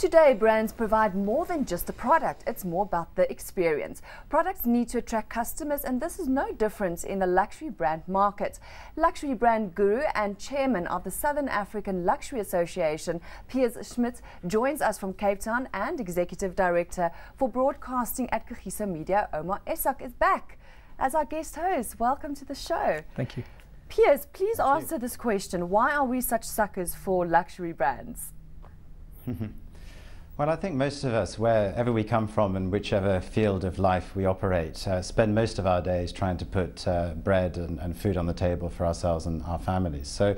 Today, brands provide more than just a product. It's more about the experience. Products need to attract customers, and this is no different in the luxury brand market. Luxury brand guru and chairman of the Southern African Luxury Association, Piers Schmidt, joins us from Cape Town, and executive director for broadcasting at Kagiso Media, Omar Essack, is back as our guest host. Welcome to the show. Thank you. Piers, please answer this question. Why are we such suckers for luxury brands? Well, I think most of us, wherever we come from and whichever field of life we operate, spend most of our days trying to put bread and food on the table for ourselves and our families. So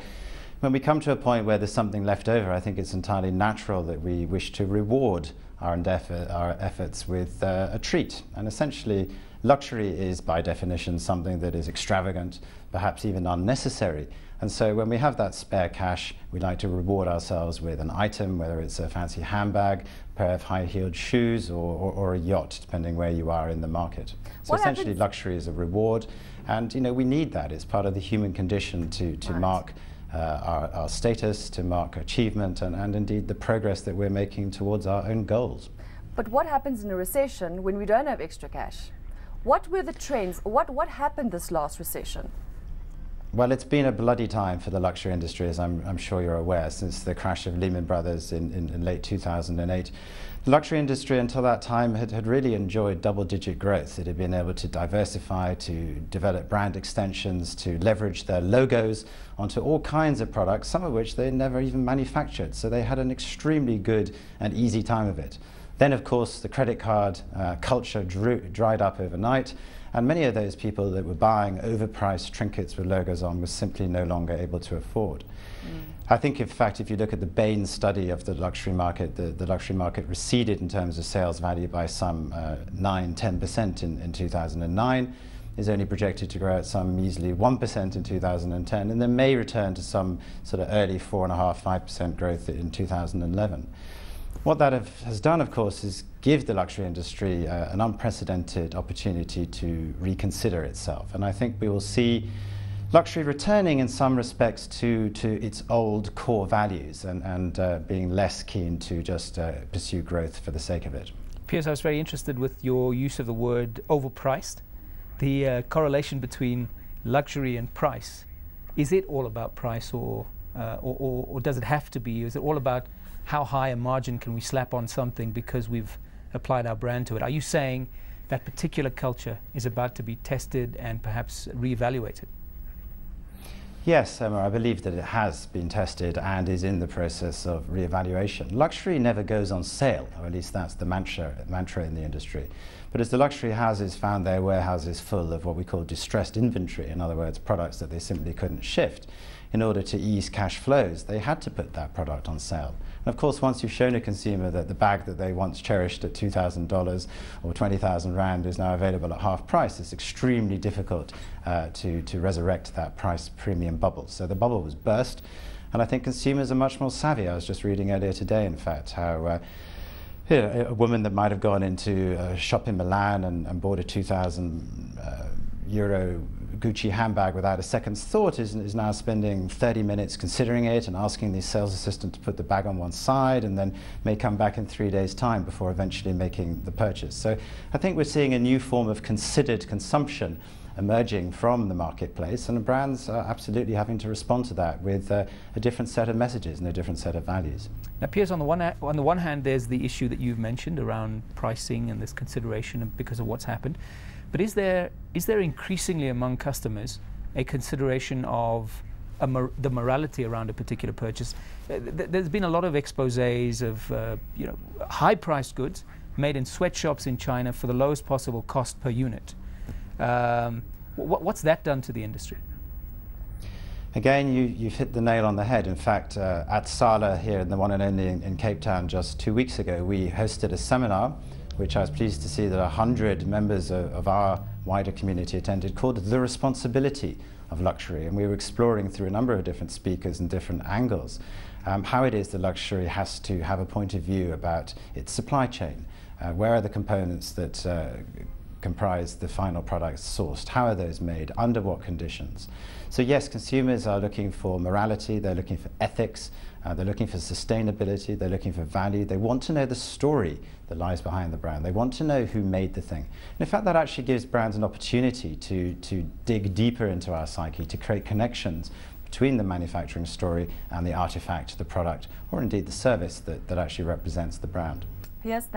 when we come to a point where there's something left over, I think it's entirely natural that we wish to reward our efforts with a treat. And essentially, luxury is by definition something that is extravagant, perhaps even unnecessary. And so when we have that spare cash, we like to reward ourselves with an item, whether it's a fancy handbag, a pair of high-heeled shoes, or a yacht, depending where you are in the market. So essentially, luxury is a reward, and we need that. It's part of the human condition to mark our status, to mark achievement, and indeed the progress that we're making towards our own goals. But what happens in a recession when we don't have extra cash? What were the trends? What happened this last recession? Well, it's been a bloody time for the luxury industry, as I'm sure you're aware, since the crash of Lehman Brothers in late 2008. The luxury industry until that time had really enjoyed double-digit growth. It had been able to diversify, to develop brand extensions, to leverage their logos onto all kinds of products, some of which they never even manufactured. So they had an extremely good and easy time of it. Then, of course, the credit card culture dried up overnight, and many of those people that were buying overpriced trinkets with logos on were simply no longer able to afford. I think, in fact, if you look at the Bain study of the luxury market, the luxury market receded in terms of sales value by some 9–10% in 2009, is only projected to grow at some measly 1% in 2010, and then may return to some sort of early 4.5–5% growth in 2011. What that has done, of course, is give the luxury industry an unprecedented opportunity to reconsider itself. And I think we will see luxury returning in some respects to its old core values and being less keen to just pursue growth for the sake of it. Piers, I was very interested with your use of the word overpriced. The correlation between luxury and price. Is it all about price, or does it have to be? Is it all about how high a margin can we slap on something because we've applied our brand to it? Are you saying that particular culture is about to be tested and perhaps reevaluated? Yes, Omar, I believe that it has been tested and is in the process of reevaluation. Luxury never goes on sale, or at least that's the mantra in the industry. But as the luxury houses found their warehouses full of what we call distressed inventory, in other words, products that they simply couldn't shift, in order to ease cash flows, they had to put that product on sale. And of course, once you've shown a consumer that the bag that they once cherished at $2,000 or 20,000 Rand is now available at half price, it's extremely difficult to resurrect that price premium bubble. So the bubble was burst, and I think consumers are much more savvy. I was just reading earlier today, in fact, how a woman that might have gone into a shop in Milan and bought a 2,000 euro Gucci handbag without a second's thought is now spending 30 minutes considering it and asking the sales assistant to put the bag on one side, and then may come back in 3 days' time before eventually making the purchase. So I think we're seeing a new form of considered consumption emerging from the marketplace, and the brands are absolutely having to respond to that with a different set of messages and a different set of values. Now, Piers, on the one hand, there's the issue that you've mentioned around pricing and this consideration because of what's happened. But is there increasingly among customers a consideration of the morality around a particular purchase? There's been a lot of exposés of high-priced goods made in sweatshops in China for the lowest possible cost per unit. What's that done to the industry? Again, you've hit the nail on the head. In fact, at Sala here, the one and only in Cape Town, just 2 weeks ago, we hosted a seminar which I was pleased to see that 100 members of our wider community attended, called The Responsibility of Luxury. And we were exploring through a number of different speakers and different angles how it is that luxury has to have a point of view about its supply chain. Where are the components that comprise the final products sourced? How are those made? Under what conditions? So yes, consumers are looking for morality, they're looking for ethics, They're looking for sustainability, they're looking for value, they want to know the story that lies behind the brand. They want to know who made the thing. And in fact, that actually gives brands an opportunity to dig deeper into our psyche, to create connections between the manufacturing story and the artifact, the product, or indeed the service that actually represents the brand. Yes.